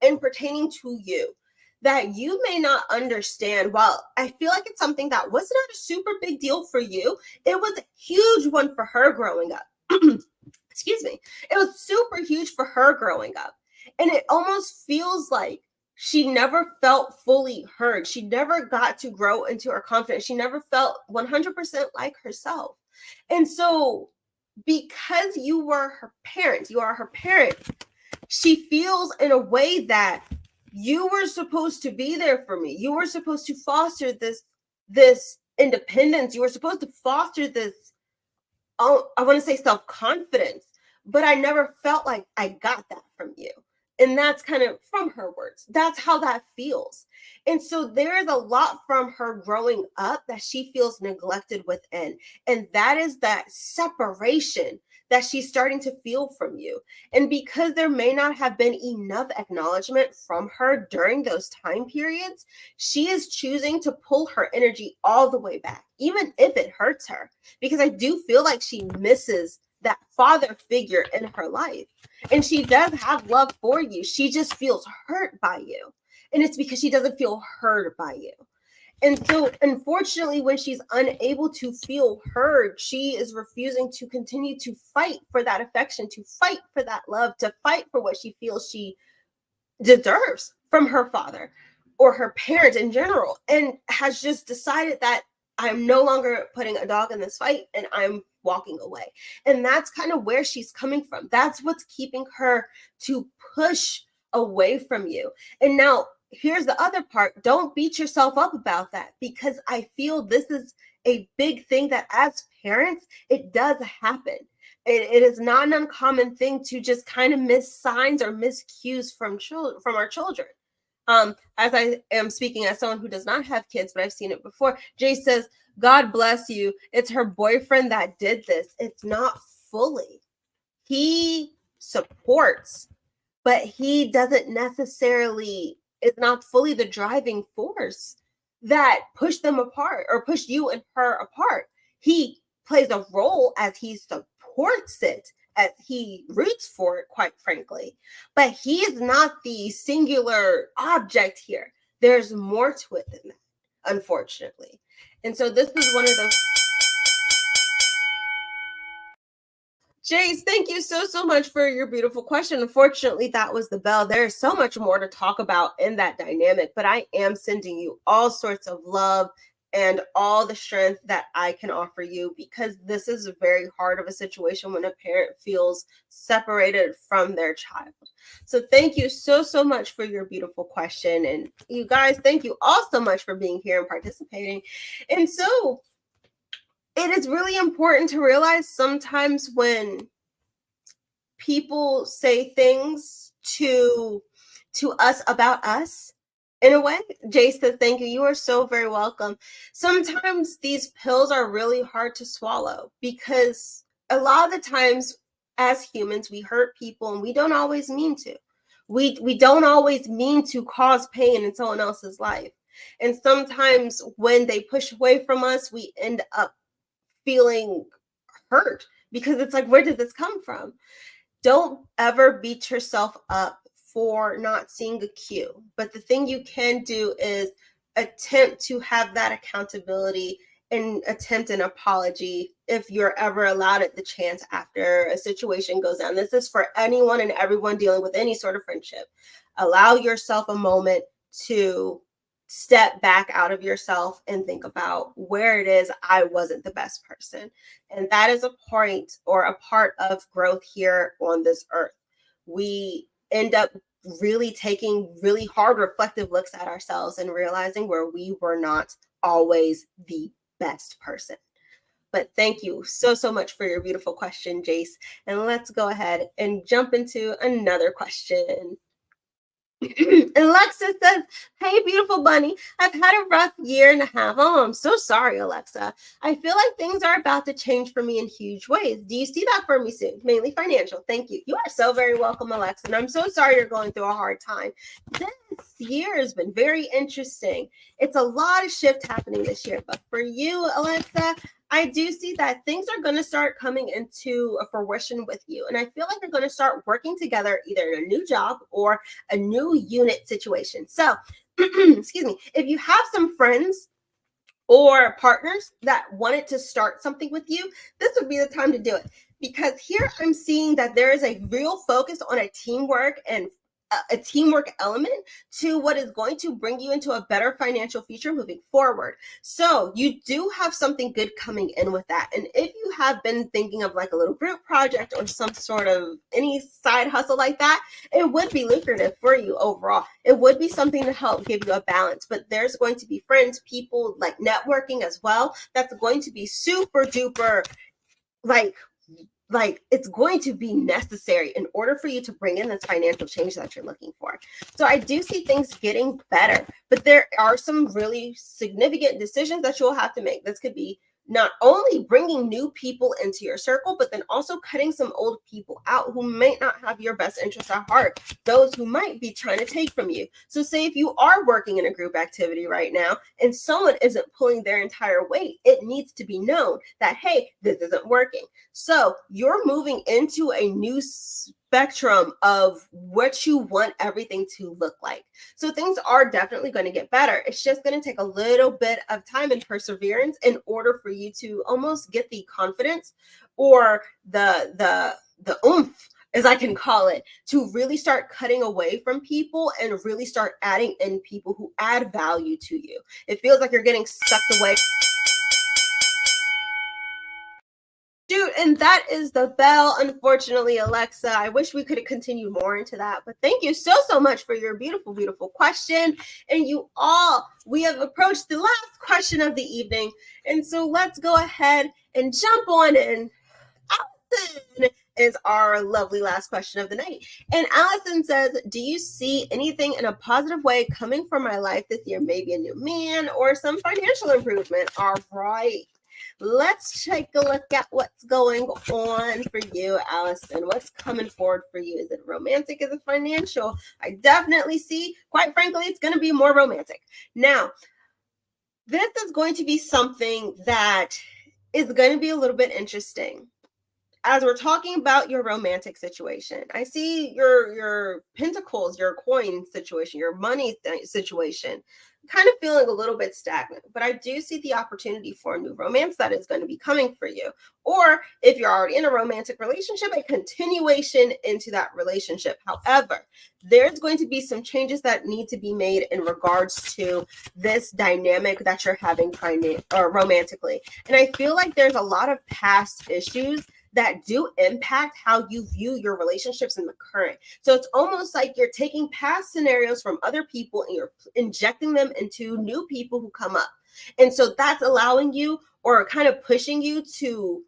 and pertaining to you that you may not understand. While I feel like it's something that was not a super big deal for you, it was a huge one for her growing up. Excuse me. It was super huge for her growing up. And it almost feels like she never felt fully heard. She never got to grow into her confidence. She never felt 100% like herself. And so because you were her parent, you are her parent, she feels in a way that you were supposed to be there for me. You were supposed to foster this independence. You were supposed to foster this I want to say self-confidence, but I never felt like I got that from you. And that's kind of from her words. That's how that feels. And so there is a lot from her growing up that she feels neglected within. And that is that separation that she's starting to feel from you. And because there may not have been enough acknowledgement from her during those time periods, she is choosing to pull her energy all the way back, even if it hurts her, because I do feel like she misses that father figure in her life. And she does have love for you. She just feels hurt by you. And it's because she doesn't feel heard by you. And so, unfortunately, when she's unable to feel heard, she is refusing to continue to fight for that affection, to fight for that love, to fight for what she feels she deserves from her father or her parent in general, and has just decided that I'm no longer putting a dog in this fight and I'm walking away. And that's kind of where she's coming from. That's what's keeping her to push away from you. And now here's the other part. Don't beat yourself up about that, because I feel this is a big thing that as parents, it does happen. It is not an uncommon thing to just kind of miss signs or miss cues from our children. As I am speaking as someone who does not have kids, but I've seen it before, Jay says, God bless you. It's her boyfriend that did this. It's not fully. He supports, but he doesn't necessarily, it's not fully the driving force that pushed them apart or pushed you and her apart. He plays a role as he supports it, as he roots for it, quite frankly. But he's not the singular object here. There's more to it than that, unfortunately. And so this is one of those. Jace, thank you so much for your beautiful question. Unfortunately, that was the bell. There is so much more to talk about in that dynamic, but I am sending you all sorts of love and all the strength that I can offer you, because this is very hard of a situation when a parent feels separated from their child. So thank you so much for your beautiful question. And you guys, thank you all so much for being here and participating. And so it is really important to realize sometimes when people say things to us about us, in a way. Jay says, thank you. You are so very welcome. Sometimes these pills are really hard to swallow, because a lot of the times as humans, we hurt people and we don't always mean to. We don't always mean to cause pain in someone else's life. And sometimes when they push away from us, we end up feeling hurt, because it's like, where did this come from? Don't ever beat yourself up for not seeing a cue. But the thing you can do is attempt to have that accountability and attempt an apology if you're ever allowed it the chance after a situation goes down. This is for anyone and everyone dealing with any sort of friendship. Allow yourself a moment to step back out of yourself and think about where it is I wasn't the best person. And that is a point or a part of growth here on this earth. We end up really taking really hard reflective looks at ourselves and realizing where we were not always the best person. But thank you so much for your beautiful question, Jace. And let's go ahead and jump into another question. Alexa says, hey, beautiful bunny, I've had a rough year and a half. Oh, I'm so sorry, Alexa. I feel like things are about to change for me in huge ways. Do you see that for me soon? Mainly financial. Thank you. You are so very welcome, Alexa. And I'm so sorry you're going through a hard time. This year has been very interesting. It's a lot of shift happening this year. But for you, Alexa, I do see that things are going to start coming into a fruition with you. And I feel like you're going to start working together either in a new job or a new unit situation. So, excuse me, if you have some friends or partners that wanted to start something with you, this would be the time to do it. Because here I'm seeing that there is a real focus on a teamwork and a teamwork element to what is going to bring you into a better financial future moving forward. So you do have something good coming in with that. And if you have been thinking of like a little group project or some sort of any side hustle like that, it would be lucrative for you overall. It would be something to help give you a balance. But there's going to be friends, people, like networking as well. That's going to be super duper like it's going to be necessary in order for you to bring in this financial change that you're looking for. So I do see things getting better, but there are some really significant decisions that you'll have to make. This could be not only bringing new people into your circle, but then also cutting some old people out who may not have your best interests at heart, those who might be trying to take from you. So say if you are working in a group activity right now and someone isn't pulling their entire weight, it needs to be known that, hey, this isn't working. So you're moving into a new spectrum of what you want everything to look like. So things are definitely going to get better. It's just going to take a little bit of time and perseverance in order for you to almost get the confidence or the oomph, as I can call it, to really start cutting away from people and really start adding in people who add value to you. It feels like you're getting sucked away. Dude, and that is the bell, unfortunately, Alexa. I wish we could have continued more into that, but thank you so much for your beautiful, beautiful question. And we have approached the last question of the evening. And so let's go ahead and jump on in. Allison is our lovely last question of the night. And Allison says, do you see anything in a positive way coming from my life this year? Maybe a new man or some financial improvement. All right. Let's take a look at what's going on for you, Allison. What's coming forward for you? Is it romantic? Is it financial? I definitely see, quite frankly, it's going to be more romantic. Now, this is going to be something that is going to be a little bit interesting. As we're talking about your romantic situation, I see your pentacles, your coin situation, your money situation, kind of feeling a little bit stagnant, but I do see the opportunity for a new romance that is going to be coming for you. Or if you're already in a romantic relationship, a continuation into that relationship. However, there's going to be some changes that need to be made in regards to this dynamic that you're having romantically. And I feel like there's a lot of past issues that do impact how you view your relationships in the current. So it's almost like you're taking past scenarios from other people and you're injecting them into new people who come up. And so that's allowing you or kind of pushing you to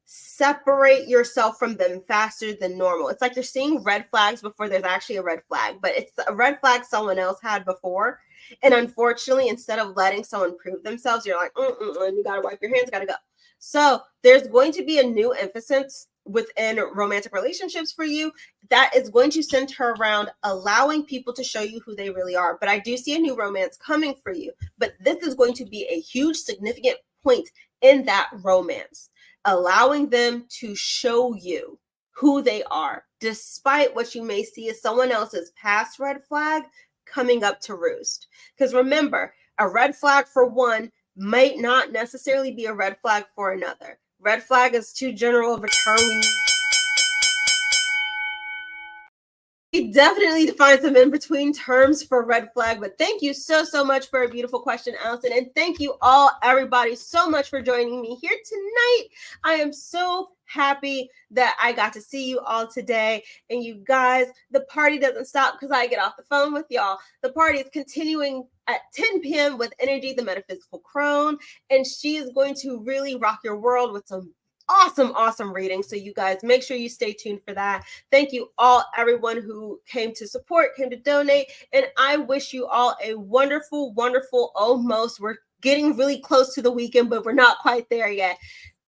separate yourself from them faster than normal. It's like you're seeing red flags before there's actually a red flag, but it's a red flag someone else had before. And unfortunately, instead of letting someone prove themselves, you're like, you got to wipe your hands, got to go. So there's going to be a new emphasis within romantic relationships for you that is going to center around allowing people to show you who they really are. But I do see a new romance coming for you. But this is going to be a huge, significant point in that romance, allowing them to show you who they are, despite what you may see as someone else's past red flag coming up to roost. Because remember, a red flag for one might not necessarily be a red flag for another. Red flag is too general of a term. We definitely define some in-between terms for red flag, but thank you so much for a beautiful question, Allison. And thank you all, everybody, so much for joining me here tonight. I am so happy that I got to see you all today. And you guys, the party doesn't stop because I get off the phone with y'all. The party is continuing at 10 p.m. with Energy, the Metaphysical Crone. And she is going to really rock your world with some awesome readings. So you guys make sure you stay tuned for that. Thank you all, everyone who came to support, came to donate. And I wish you all a wonderful, almost, we're getting really close to the weekend, but we're not quite there yet.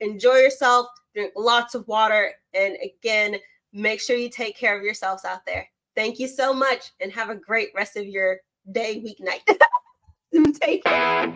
Enjoy yourself, drink lots of water. And again, make sure you take care of yourselves out there. Thank you so much and have a great rest of your day, week, night. Take care.